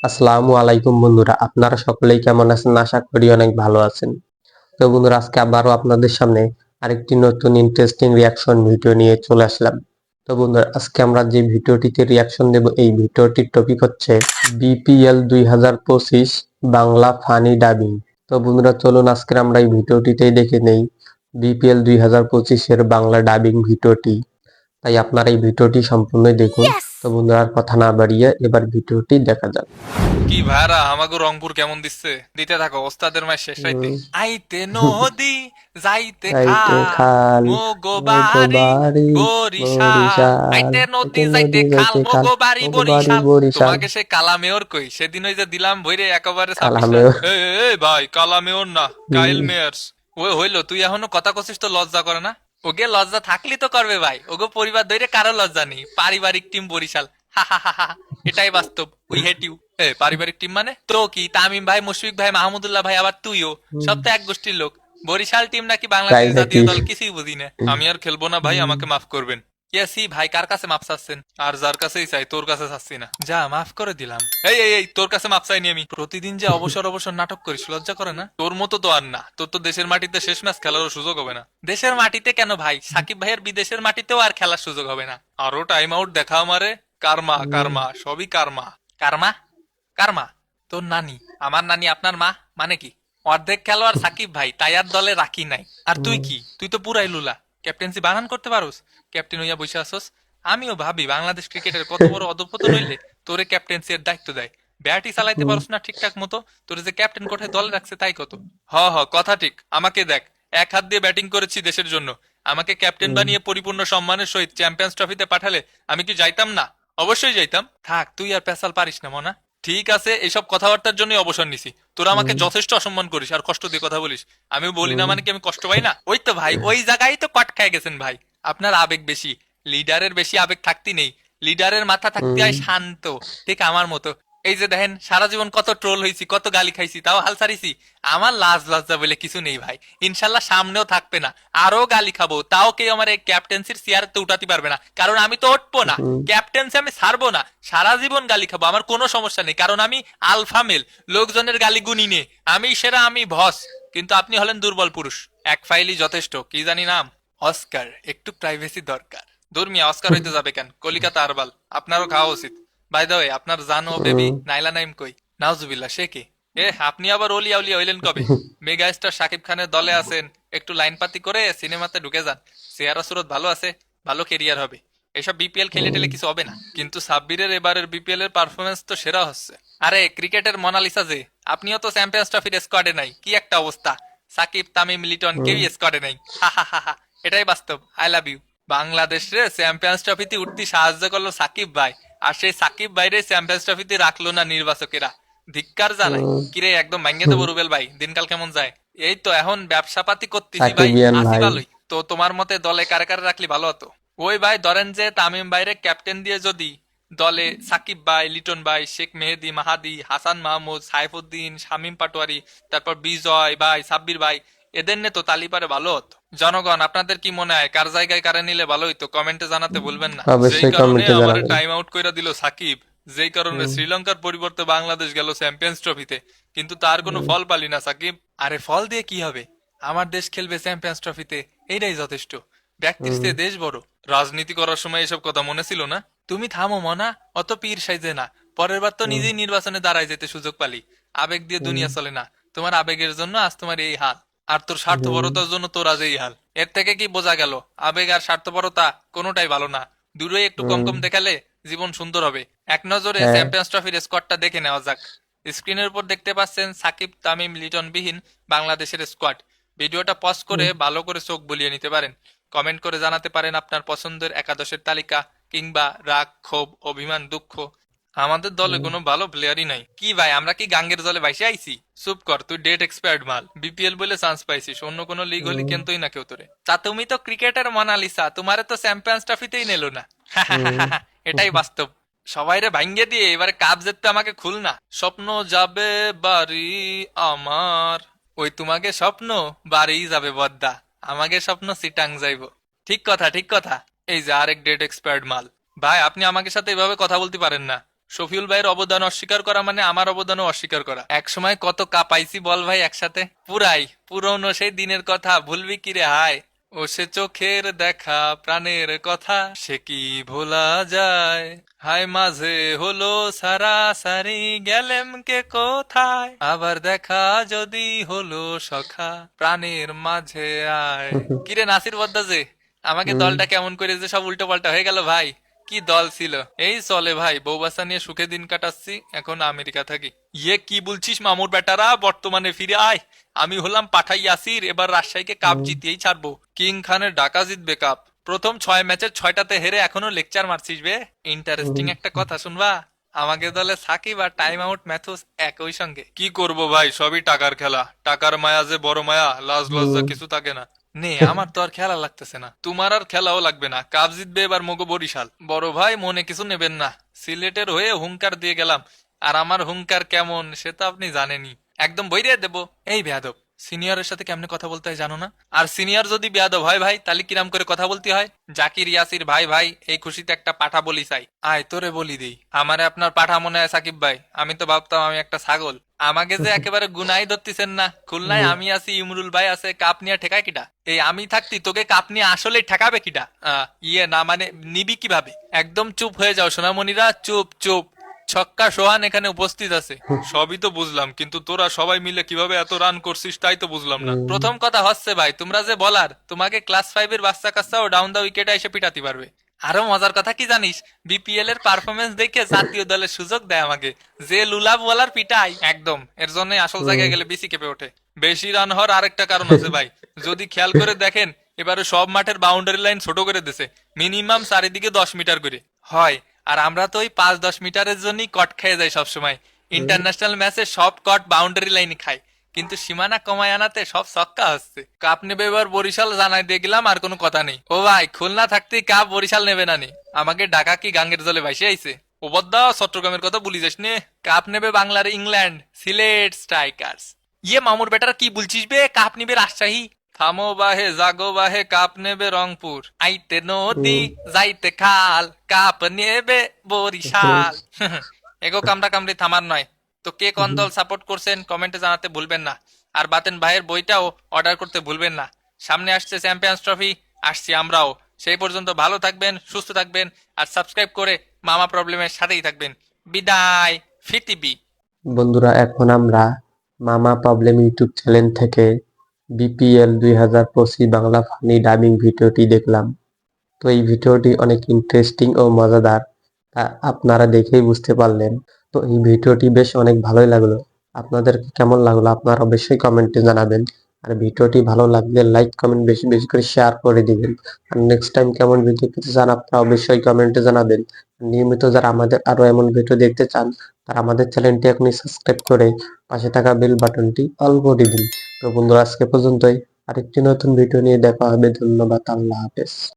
আসসালামু আলাইকুম বন্ধুরা, আপনারা সকলেই কেমন আছেন? আশা করি অনেক ভালো আছেন। তো বন্ধুরা, আজকে আবারও আপনাদের সামনে আরেকটি নতুন ইন্টারেস্টিং রিয়াকশন ভিডিও নিয়ে চলে আসলাম। তো বন্ধুরা, আজকে আমরা যে ভিডিওটিতে রিয়াকশন দেব, এই ভিডিওটির টপিক হচ্ছে বিপিএল 2025 বাংলা ফানি ডাবিং। তো বন্ধুরা, চলুন আজকে আমরা এই ভিডিওটিতেই দেখে নেই বিপিএল 2025 এর বাংলা ডাবিং ভিডিওটি। তাই আপনারা এই ভিডিওটি সম্পূর্ণ দেখুন। তো বন্ধুরা, আর কথা না বাড়িয়ে এবার ভিডিওটি দেখা যাক। কি ভাড়া আমাগো রংপুর কেমন দিচ্ছে দিতে থাকো ওস্তাদের মাস শেষ রাইতে আইতে নদী যাইতে যাইতে খাল খাল মোগো মোগো বাড়ি বাড়ি বরিশাল বরিশাল, আইতে নদী আইতে যাইতে নদী খাল যাইতে খাল মোগো বাড়ি মোগো বাড়ি বরিশাল। বরিশাল। তোমাকে সে কালামেয়র কই সেদিন ওই যে দিলাম ভইরে একেবারে 26 রান। কালামেও। এই ভাই কালামেয়র না, কাইল হুম, মেয়ার্স। ওই হইলো, তুই এখনো কথা কছিস তো লজ্জা করে না? ওকে লজ্জা থাকলি তো করবে ভাই, ওগো পরিবার ধরে কারো লজ্জা নেই, পারিবারিক টিম বরিশাল। হা হা হা হা, এটাই বাস্তব। We hate you. পারিবারিক টিম মানে তো কি, তামিম ভাই, মুশফিক ভাই, মাহমুদুল্লাহ ভাই, আবার তুইও, হুম, সব তো এক গোষ্ঠীর লোক। বরিশাল টিম নাকি তাই বাংলাদেশ নাকি? জাতীয় দল কিছুই বুঝি না। আমি আর খেলবো না ভাই, হুম, আমাকে মাফ করবেন। ইয়াসি ভাই, কার কাছে মাপ চাচ্ছেন? আর যার কাছেই চাই, তোর কাছে চাচ্ছি না, যা মাফ করে দিলাম। এই তোর কাছে মাপ চাইনি আমি। প্রতিদিন যে অবসর অবসর নাটক করিস, লজ্জা করে না? তোর মতো তো আর না, তোর তো দেশের মাটিতে শেষ ম্যাচ খেলারও সুযোগ হবে না। দেশের মাটিতে কেন ভাই, সাকিব ভাইয়ের বিদেশের মাটিতেও আর খেলার সুযোগ হবে না। আরো টাইম আউট দেখা আমারে। কারমা হুম, কারমা, সবই কারমা। কারমা? কারমা? তোর নানি আমার নানি আপনার মা মানে কি? অর্ধেক খেলোয়াড় সাকিব ভাই, তাই আর দলে রাখি নাই। আর তুই হুম, কি, তুই তো পুরাই লুলা। ক্যাপ্টেন্সি বানান করতে পারোস? ক্যাপ্টেন হইয়া বসে আসোস। আমিও ভাবি বাংলাদেশ ক্রিকেটের কত বড় অধঃপতন হইলে তোরে ক্যাপ্টেন্সি এর দায়িত্ব দেয়। ব্যাটই চালাইতে হুম, পারোস না ঠিকঠাক মতো, তোরে যে ক্যাপ্টেন কোঠায় দলে রাখছে তাই কত। হ হ, কথা ঠিক। আমাকে দেখ, এক হাত দিয়ে ব্যাটিং করেছি দেশের জন্য। আমাকে ক্যাপ্টেন হুম, বানিয়ে পরিপূর্ণ সম্মানের সহিত চ্যাম্পিয়ন্স ট্রফিতে পাঠালে আমি কি যাইতাম না? অবশ্যই যাইতাম। থাক, তুই আর পেশাল পারিস না মনা। ঠিক আছে, এইসব কথাবার্তার জন্যই অবসর নিছি। তোরা আমাকে হুম, যথেষ্ট অসম্মান করিস আর কষ্ট দিয়ে কথা বলিস। আমিও বলি না হুম, মানে কি আমি কষ্ট পাই না? ওই তো ভাই, ওই জায়গায় তো কট খায় গেছেন ভাই। আপনার আবেগ বেশি। লিডারের বেশি আবেগ থাকতে নেই। লিডারের মাথা থাকতে হুম, হয় শান্ত। ঠিক আমার মতো। এই যে দেখেন, সারা জীবন কত ট্রোল হয়েছি, কত গালি খাইছি, তাও হাল ছাড়িছি। আমার লাজ লজ্জা বলে কিছু নেই ভাই। ইনশাল্লাহ সামনেও থাকবে না। আরো গালি খাবো, তাও কেউ আমার এই ক্যাপ্টেন্সির চেয়ারে তো উঠাতে পারবে না, কারণ আমি তো উঠবো না। হুম, ক্যাপ্টেন্সি আমি ছাড়বো না। সারা জীবন গালি খাবো, আমার কোনো সমস্যা নেই, কারণ আমি আলফা মেল। লোকজনের গালি গুনি নে। আমি সেরা, আমি ভস। কিন্তু আপনি হলেন দুর্বল পুরুষ। এক ফাইলই যথেষ্ট, কি জানি নাম? অস্কার। একটু প্রাইভেসি দরকার। ধর্মিয়া অস্কার হইতে যাবে কেন? কলিকাতা আরবাল। আপনারও খাওয়া উচিত। বাই দ্য ওয়ে, আপনার জান ও বেবি হুম, নাইলা নাইম কই? নাউজুবিল্লাহ, সে কে? আপনি আবার অলিয়া উলিয়া হইলেন কবে? মেগা স্টার শাকিব খানের দলে আছেন, একটু লাইন পাতি করে সিনেমাতে ঢুকে যান। চেহারা সুরত ভালো আছে, ভালো কেরিয়ার হবে। এসব বিপিএল খেলে টেলে কিছু হবে না। কিন্তু সাব্বিরের এবারের বিপিএল এর পারফরমেন্স তো সেরা হচ্ছে। আরে ক্রিকেটের মোনালিসা যে, আপনিও তো চ্যাম্পিয়ন্স ট্রফির স্কোয়াডে নাই, কি একটা অবস্থা! সাকিব, তামিম, লিটন হুম, কেউই স্কোয়াডে নাই। হা হা হা হা, এটাই বাস্তব। I love you. বাংলাদেশ রে চ্যাম্পিয়ন্স ট্রফিতে উঠতে সাহায্য করলো সাকিব ভাই। আর সেই সাকিব ভাইরে চ্যাম্পিয়ন্স ট্রফিতে রাখলো না নির্বাচকেরা। ধিক্কার জানাই। হুম, কিরে, একদম ভাঙ্গে হুম। দেবো রুবেল ভাই, দিনকাল কেমন যায়? এই তো এখন ব্যবসা পাতি করতেছি ভাই, সাকিবিয়ান আসি ভাই। ভালোই। তো তোমার মতে দলে কারে কারে রাখলি ভালো হতো? ওই ভাই ধরেন যে তামিম ভাইরে ক্যাপ্টেন দিয়ে যদি দলে সাকিব ভাই, লিটন ভাই, শেখ মেহেদী, মাহাদি, হাসান মাহমুদ, সাইফুদ্দিন, শামীম পাটোয়ারি, তারপর বিজয় ভাই, সাব্বির ভাই, এদের নে তো তালিপারে ভালো হতো। জনগণ, আপনাদের কি মনে হয় কার জায়গায় কারে নিলে ভালো হইতো? কমেন্টে জানাতে ভুলবেন না। যেই অবশ্যই কারণে কমেন্টে আমারে জানাবেন। টাইম আউট কইরা দিল সাকিব, যেই কারণে হুম, শ্রীলঙ্কার পরিবর্তে বাংলাদেশ গেল চ্যাম্পিয়ন্স ট্রফিতে, কিন্তু তার কোনো হুম, ফল পালি না সাকিব। আরে ফল দিয়ে কি হবে? আমার দেশ খেলবে চ্যাম্পিয়ন্স ট্রফিতে, এইটাই যথেষ্ট। ব্যক্তির হুম, চেয়ে দেশ বড়। রাজনীতি করার সময় এসব কথা মনে ছিল না? তুমি থামো মনা, অত পীর সাইজে না। পরের বার তো হুম, নিজেই নির্বাচনে দাঁড়ায় যেতে সুযোগ পালি। আবেগ দিয়ে হুম, দুনিয়া চলে না। তোমার আবেগের জন্য আজ তোমার এই হাল। আর তোর হুম, স্বার্থপরতার জন্য তোর আজ এই হাল। এর থেকে কি বোঝা গেল? আবেগ আর স্বার্থপরতা কোনোটাই ভালো না। দূরে একটু কম হুম, কম দেখালে জীবন সুন্দর হবে। এক নজরে হ্যাঁ, চ্যাম্পিয়ন্স ট্রফির স্কোয়াডটা দেখে নেওয়া যাক। স্ক্রিনের উপর দেখতে পাচ্ছেন সাকিব, তামিম, লিটন বিহীন বাংলাদেশের স্কোয়াড। ভিডিওটা পজ করে হুম, ভালো করে চোখ বুলিয়ে নিতে পারেন। কমেন্ট করে জানাতে পারেন আপনার পছন্দের একাদশের তালিকা, কিংবা রাগ, ক্ষোভ, অভিমান, দুঃখ। আমাদের দলে হুম, কোনো ভালো প্লেয়ারই নাই। কি ভাই, আমরা কি গাঙ্গের জলে ভাইসে আইছি? চুপ কর, তুই ডেট এক্সপায়ার্ড মাল। বিপিএল বলে চান্স পাইছিস, অন্য কোনো লিগ হলে হুম, কেনতোই না কেউ তোরে। তা তুমি তো ক্রিকেটের মোনালিসা, তোমারে তো চ্যাম্পিয়ন্স ট্রফিতেই নিল না। হুম, এটাই বাস্তব। সবাইরে ভাঙ্গে দিয়ে এবারে কাপ জিততে আমাকে খুলনা। স্বপ্ন যাবে বাড়ি আমার। ওই তোমাকে স্বপ্ন বাড়ি যাবে বদ্দা। আমাকে স্বপ্ন সিটাং যাইব। ঠিক কথা, ঠিক কথা। এই যে আরেক ডেট এক্সপায়ার্ড মাল। ভাই, আপনি আমাকে সাথে এভাবে কথা বলতে পারেন না। শফিউল ভাইয়ের অবদান অস্বীকার করা মানে আমার অবদানও অস্বীকার করা। এক সময় কত কাঁপাইছি বল ভাই একসাথে, পুরনো সেই দিনের কথা ভুলবি কি রে হায়। ও সে চোখের দেখা প্রাণের কথা সে কি ভোলা যায়, হায় মাঝে হলো সারাসারি গেলেম কে কোথায়, আবার দেখা যদি হলো সখা প্রাণের মাঝে আয়। কিরে নাসির বদ্দাজে, আমাকে হুম। দলটা কেমন করে যে সব উল্টো পাল্টা হয়ে গেল ভাই। কি দল ছিল! এই চলে ভাই, বউ বাচ্চা নিয়ে সুখে দিন কাটাচ্ছি, এখন আমেরিকা থাকি। ইয়ে কি বলছিস মামুর বেটারা, বর্তমানে ফিরে আয়। আমি হলাম পাঠাই ইয়াসির, এবার রাজশাহীকে কাপ হুম। জিতিয়েই ছাড়বো। কিং খানের ঢাকা জিতবে কাপ। প্রথম 6 ম্যাচের 6টাতে হেরে এখনো লেকচার মারছিস বে। ইন্টারেস্টিং হুম। একটা কথা শুনবা, আমাকে দলে সাকিব আর টাইম আউট ম্যাথুস একই সঙ্গে। কি করব ভাই, সবই টাকার খেলা, টাকার মায়া যে বড় মায়া, লাজ লজ্জা হুম। কিছু থাকে না। নে আমার তো আর খেলা লাগতেছে না, তোমার আর খেলাও লাগবে না, কাপ জিতবে এবার মগো বরিশাল। বড় ভাই মনে কিছু নেবেন না, সিলেটের হয়ে হুঙ্কার দিয়ে গেলাম, আর আমার হুঙ্কার কেমন সে তো আপনি জানেনই, একদম বইরে দেবো। এই বেয়াদব, সিনিয়রের সাথে কেমনে কথা বলতে হয় জানো না? আর সিনিয়র যদি বেয়াদব হয় ভাই, তাহলে কিরাম করে কথা বলতে হয়? জাকির ইয়াসির ভাই ভাই, এই খুশিতে একটা পাঠা বলি চাই, আয় তোরে বলি দেই। আমারে আপনার পাঠা মনে হয় সাকিব ভাই, আমি তো ভাবতাম আমি একটা ছাগল। আমাকে যে একেবারে গুনাই ধরতেছেন না, খুলনায় হুম। আমি আছি, ইমরুল ভাই আছে, কাপ নিয়ে ঠেকায় কিটা? এই আমি থাকতি তোকে কাপ নিয়ে আসলে ঠেকাবে কিটা? ইয়ে না মানে নিবি কিভাবে? একদম চুপ হয়ে যাও সোনামণিরা, চুপ চুপ। ছক্কা সোহান এখানে উপস্থিত আছে। সবই তো বুঝলাম, কিন্তু তোরা সবাই মিলে কিভাবে এত রান করছিস তাই তো বুঝলাম না। হুম। প্রথম কথা হচ্ছে ভাই, তোমরা যে বলার, তোমাকে ক্লাস 5-এর বাচ্চা কাচ্চাও ডাউন দা উইকেটে এসে পিটাতে পারবে। আরো মজার কথা কি জানিস, বিপিএল এর পারফরমেন্স দেখে জাতীয় দলের সুযোগ দেয় আমাকে। যে লুলা বলার পিটাই একদম, এর জন্য আসল হুম। জায়গায় গেলে বেশি কেঁপে ওঠে। বেশি রান হওয়ার আরেকটা কারণ আছে ভাই, যদি খেয়াল করে দেখেন, এবারে সব মাঠের বাউন্ডারি লাইন ছোট করে দিছে, মিনিমাম চারিদিকে 10 মিটার করে হয়। আর আমরা তো ওই 5-10 মিটারের জন্যই কট খেয়ে যাই সবসময়। হুম। ইন্টারন্যাশনাল ম্যাচে সব কট বাউন্ডারি লাইনে খায়, কিন্তু সীমানা কমায় আনাতে সব ছক্কা হচ্ছে। কাপ নেবে এবার বরিশাল, জানাই দিয়ে গেলাম, আর কোনো কথা নেই। ও ভাই, খুলনা থাকতেই কাপ বরিশাল নেবে না নে, আমাকে ঢাকা কি গাঙ্গের জলে ভাসে আইছে। ও বদ্দা, চট্টগ্রামের কথা ভুলি যাস নে। কাপ নেবে বাংলার ইংল্যান্ড, সিলেট স্ট্রাইকার্স। ইয়ে মামুর বেটারা কি বলছিস বে, কাপ নিবে রাজশাহী। থামো বাহে জাগো বাহে, কাপ নেবে রংপুর, আইতে নদী হুম। যাইতে খাল, কাপ নেবে হুম। বরিশাল। এগো কামড়া কামড়ি থামার নয়। তো কে কোন হুম। দল সাপোর্ট করছেন কমেন্টে জানাতে ভুলবেন না। আর বাতেন ভাইয়ের বইটাও অর্ডার করতে ভুলবেন না। সামনে আসছে চ্যাম্পিয়ন্স ট্রফি, আসছি আমরাও। সেই পর্যন্ত ভালো থাকবেন, সুস্থ থাকবেন, আর সাবস্ক্রাইব করে মামা প্রবলেমের সাথেই থাকবেন। বিদায়, ফিতিবি। বন্ধুরা, এখন আমরা মামা প্রবলেম ইউটিউব চ্যানেল থেকে বিপিএল 2025 বাংলা ফানি ডাবিং ভিডিওটি দেখলাম। তো এই ভিডিওটি অনেক ইন্টারেস্টিং ও মজাদার, তা আপনারা দেখেই বুঝতে পারলেন। তো এই ভিডিওটি বেশ অনেক ভালোই লাগলো। আপনাদের কেমন লাগলো আপনারা অবশ্যই কমেন্টে জানাবেন। আর ভিডিওটি ভালো লাগলে লাইক কমেন্ট বেশি বেশি করে শেয়ার করে দিবেন। আর নেক্সট টাইম কেমন ভিডিও পেতে চান আপনারা অবশ্যই কমেন্টে জানাবেন। নিয়মিত যারা আমাদের আরো এমন ভিডিও দেখতে চান, তারা আমাদের চ্যানেলটি এখনই সাবস্ক্রাইব করে পাশে থাকা বেল বাটনটি অল করে দিন। তো বন্ধুরা, আজকে পর্যন্তই। আরেকটি নতুন ভিডিও নিয়ে দেখা হবে। ধন্যবাদ। আল্লাহ হাফেজ।